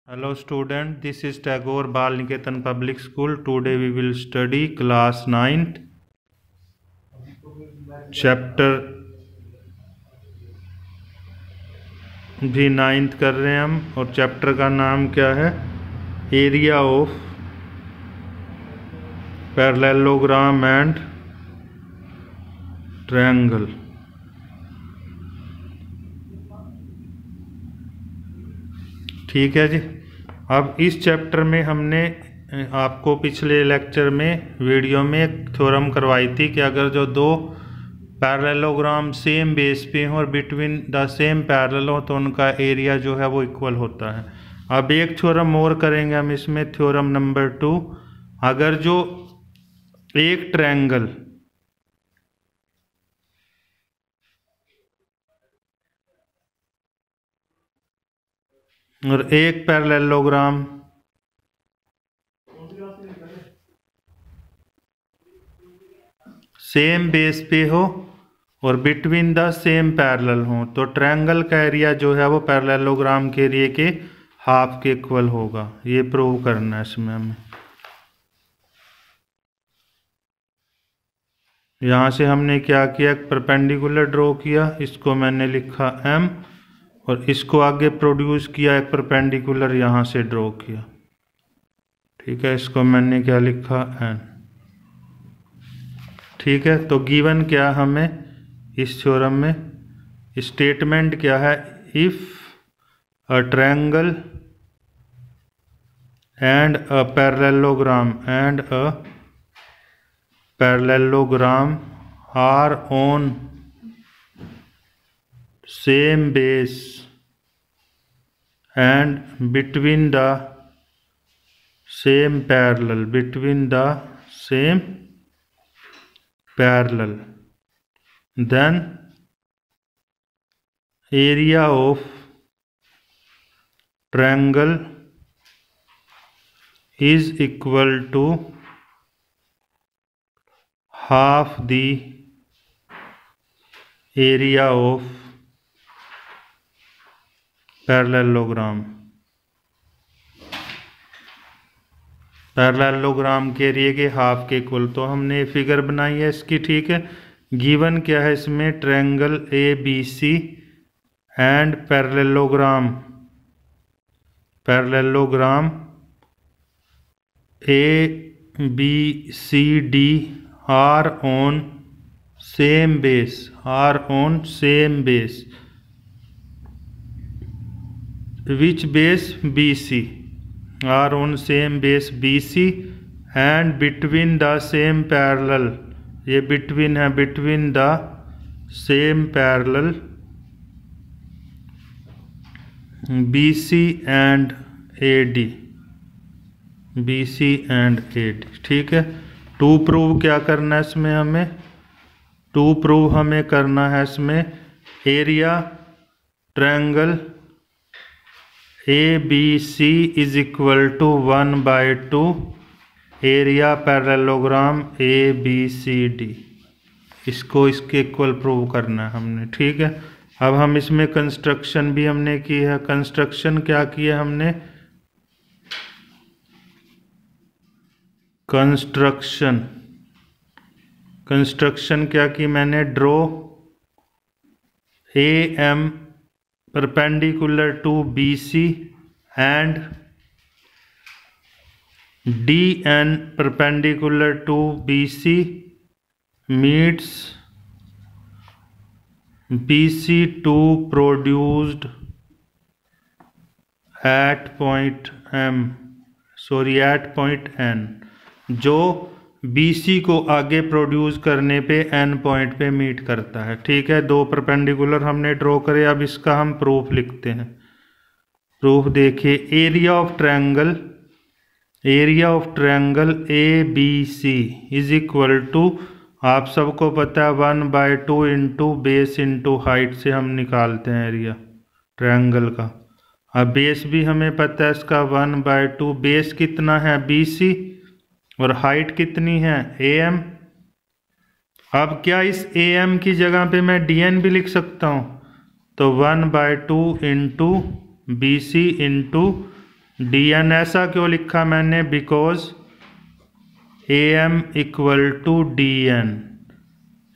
Hello student, this is Tagore Bal Niketan Public School. Today we will study class 9th chapter भी 9th कर रहे हैं हम। और चैप्टर का नाम क्या है? Area of parallelogram and triangle. ठीक है जी। अब इस चैप्टर में हमने आपको पिछले लेक्चर में वीडियो में एक थ्योरम करवाई थी कि अगर जो दो पैरेललोग्राम सेम बेस पे हों और बिटवीन द सेम पैरेलल हो तो उनका एरिया जो है वो इक्वल होता है। अब एक थ्योरम और करेंगे हम इसमें, थ्योरम नंबर 2। अगर जो एक ट्रायंगल और एक पैरेललोग्राम सेम बेस पे हो और बिटवीन द सेम पैरेलल हो तो ट्रायंगल का एरिया जो है वो पैरेललोग्राम के एरिया के हाफ के इक्वल होगा। ये प्रूव करना है इसमें हमें। यहाँ से हमने क्या किया, एक परपेंडिकुलर ड्रॉ किया, इसको मैंने लिखा m और इसको आगे प्रोड्यूस किया, एक परपेंडिकुलर यहाँ से ड्रॉ किया। ठीक है, इसको मैंने क्या लिखा n। ठीक है, तो गिवन क्या हमें इस थ्योरम में, स्टेटमेंट क्या है, if a triangle and a parallelogram are on same base and between the same parallel then area of triangle is equal to half the area of parallelogram. Parallelogram के area के half के equal. तो हमने figure बनाई है इसकी। ठीक है, गिवन क्या है इसमें, triangle A B C and parallelogram A B C D are on same base which base BC are on same base BC and between the same parallel, ये between है, between the same parallel BC and AD। ठीक है, to prove क्या करना है इसमें हमें, to prove हमें करना है इसमें area triangle A B C is equal to 1/2 area parallelogram A B C D. इसको इसके इक्वल प्रूव करना है हमने। ठीक है, अब हम इसमें कंस्ट्रक्शन भी हमने की है। कंस्ट्रक्शन क्या किया हमने, कंस्ट्रक्शन क्या की मैंने, draw A M perpendicular to BC and DN perpendicular to BC meets BC2 produced at point N, जो BC को आगे प्रोड्यूस करने पे N पॉइंट पे मीट करता है। ठीक है, दो परपेंडिकुलर हमने ड्रॉ करे। अब इसका हम प्रूफ लिखते हैं। प्रूफ देखिए, area of triangle A B C is equal to, आप सबको पता है 1/2 इंटू बेस इंटू हाइट से हम निकालते हैं एरिया ट्रायंगल का। अब बेस भी हमें पता है इसका 1/2, बेस कितना है BC और हाइट कितनी है AM। अब क्या इस AM की जगह पे मैं DN भी लिख सकता हूँ, तो 1/2 इंटू BC इंटू dn। ऐसा क्यों लिखा मैंने? Because am equal to dn।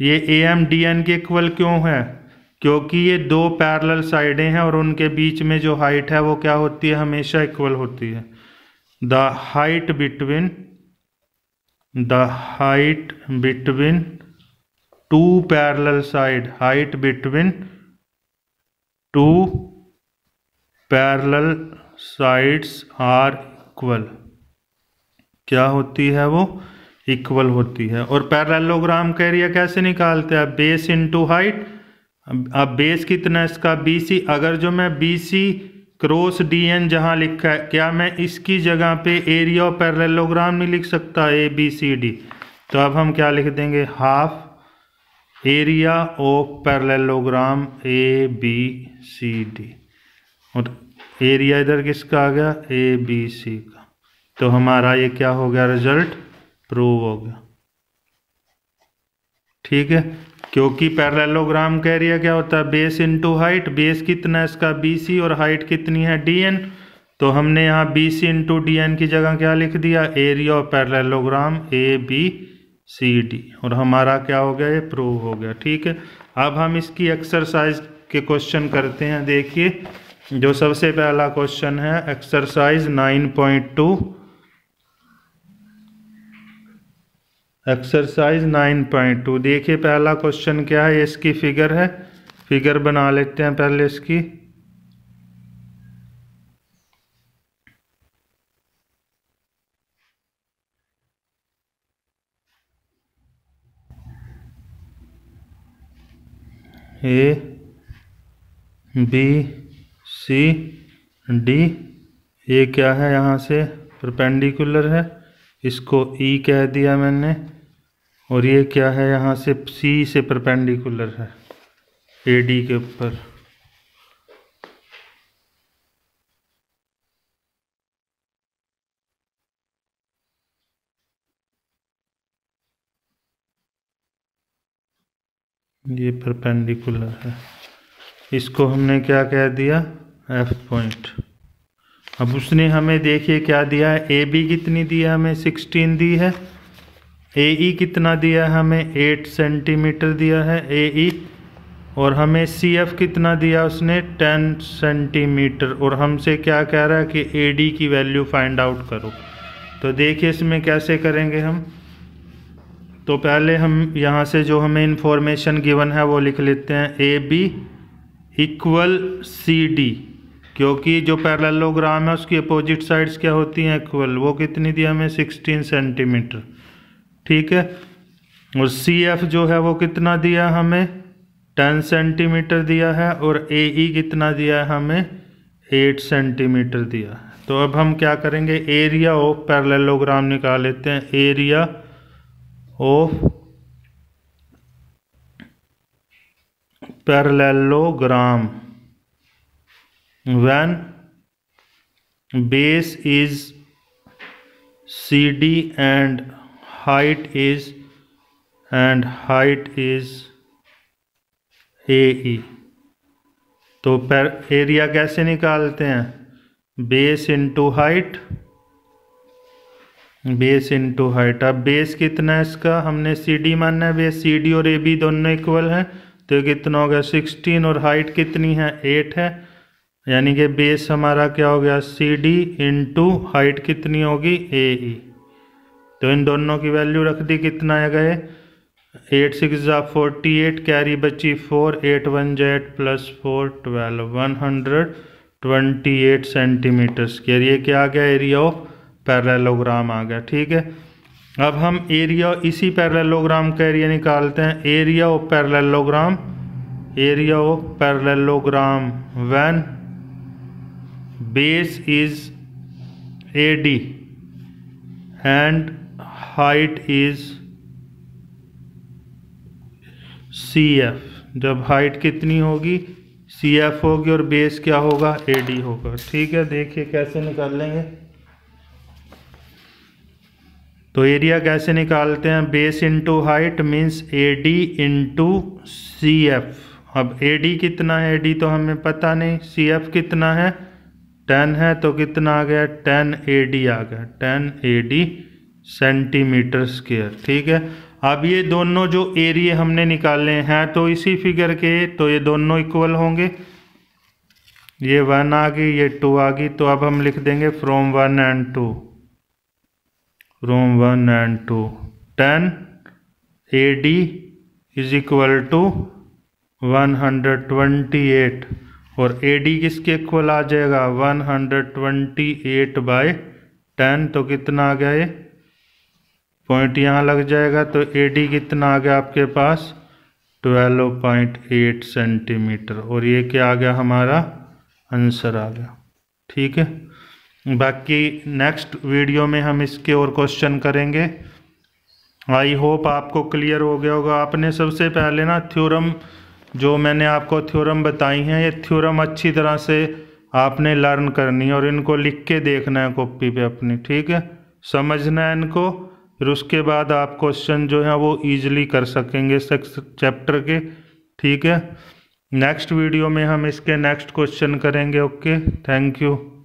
ये am dn के इक्वल क्यों है? क्योंकि ये दो पैरेलल साइडें हैं और उनके बीच में जो हाइट है वो क्या होती है? हमेशा इक्वल होती है। The height between two parallel side, height between two parallel sides are equal. क्या होती है वो? इक्वल होती है। और पैरेललोग्राम का एरिया कैसे निकालते हैं? Base into height. अब बेस कितना है इसका? BC। अगर जो मैं BC क्रॉस DN जहां लिखा है, क्या मैं इसकी जगह पे एरिया ऑफ पैरेललोग्राम नहीं लिख सकता? ABCD। तो अब हम क्या लिख देंगे? Half area of parallelogram ABCD। और एरिया इधर किसका आ गया? ABC का। तो हमारा ये क्या हो गया? रिजल्ट प्रूव हो गया। ठीक है, क्योंकि पैरेललोग्राम का एरिया क्या होता है? Base into height. बेस कितना है इसका? BC और हाइट कितनी है? DN। तो हमने यहाँ BC इंटू DN की जगह क्या लिख दिया? Area of parallelogram ABCD। और हमारा क्या हो गया? ये प्रूव हो गया। ठीक है, अब हम इसकी एक्सरसाइज के क्वेश्चन करते हैं। देखिए, जो सबसे पहला क्वेश्चन है एक्सरसाइज 9.2। एक्सरसाइज 9.2 देखिए, पहला क्वेश्चन क्या है? इसकी फिगर है। फिगर बना लेते हैं पहले इसकी। ABCD। ये क्या है? यहाँ से परपेंडिकुलर है, इसको E कह दिया मैंने। और ये क्या है? यहाँ से C से परपेंडिकुलर है AD के ऊपर। ये परपेंडिकुलर है, इसको हमने क्या कह दिया? F point. अब उसने हमें देखिए क्या दिया है? AB कितनी दिया? हमें 16 दी है। AE कितना दिया है? हमें 8 सेंटीमीटर दिया है AE। और हमें CF कितना दिया उसने? 10 सेंटीमीटर। और हमसे क्या कह रहा है कि AD की वैल्यू फाइंड आउट करो। तो देखिए इसमें कैसे करेंगे हम। तो पहले हम यहाँ से जो हमें इंफॉर्मेशन गिवन है वो लिख लेते हैं। AB इक्वल CD, क्योंकि जो पैरेललोग्राम है उसकी अपोजिट साइड्स क्या होती हैं? इक्वल। वो कितनी दिया हमें? 16 सेंटीमीटर। ठीक है, और CF जो है वो कितना दिया हमें? 10 सेंटीमीटर दिया है। और AE कितना दिया है हमें? 8 सेंटीमीटर दिया है। तो अब हम क्या करेंगे? एरिया ऑफ पैरेललोग्राम निकाल लेते हैं। Area of parallelogram when base is CD and height is AE। तो एरिया कैसे निकालते हैं? Base into height. Base into height. अब बेस कितना है इसका? हमने CD मानना है। बेस CD और AB दोनों इक्वल हैं, तो ये कितना हो गया? 16। और हाइट कितनी है? 8 है। यानी कि बेस हमारा क्या हो गया? CD इंटू हाइट कितनी होगी? AE। तो इन दोनों की वैल्यू रख दी। कितना आ गए? 8 6 जा 48, कैरी बची 4, 8 1 जा 8 प्लस 4 12, 128 सेंटीमीटर स्क्वायर। ये क्या आ गया? एरिया ऑफ पैरेललोग्राम आ गया। ठीक है, अब हम एरिया, इसी पैरेललोग्राम का एरिया निकालते हैं। Area of parallelogram, area of parallelogram when base is AD and height is CF। जब हाइट कितनी होगी? CF होगी और बेस क्या होगा? AD होगा। ठीक है, देखिए कैसे निकाल लेंगे। तो एरिया कैसे निकालते हैं? Base into height means AD into CF। अब AD कितना है? AD तो हमें पता नहीं। CF कितना है? 10 है तो कितना आ गया, 10 AD आ गया, 10 AD सेंटीमीटर स्क्वायर। ठीक है, अब ये दोनों जो एरिया हमने निकाले हैं तो इसी फिगर के, तो ये दोनों इक्वल होंगे, ये 1 आ गई, ये 2 आ गई, तो अब हम लिख देंगे from 1 and 2, from 1 and 2 10 AD is equal to 128, और AD किसके इक्वल आ जाएगा, 128/10, तो कितना आ गया, ये पॉइंट यहाँ लग जाएगा, तो AD कितना आ गया आपके पास, 12.8 सेंटीमीटर, और ये क्या आ गया, हमारा आंसर आ गया। ठीक है, बाकी नेक्स्ट वीडियो में हम इसके और क्वेश्चन करेंगे। आई होप आपको क्लियर हो गया होगा। आपने सबसे पहले ना थ्योरम, जो मैंने आपको थ्योरम बताई हैं, ये थ्योरम अच्छी तरह से आपने लर्न करनी है और इनको लिख के देखना है कॉपी पे अपनी। ठीक है, समझना है इनको, फिर उसके बाद आप क्वेश्चन जो है वो इजीली कर सकेंगे चैप्टर के। ठीक है, नेक्स्ट वीडियो में हम इसके नेक्स्ट क्वेश्चन करेंगे। Okay, thank you.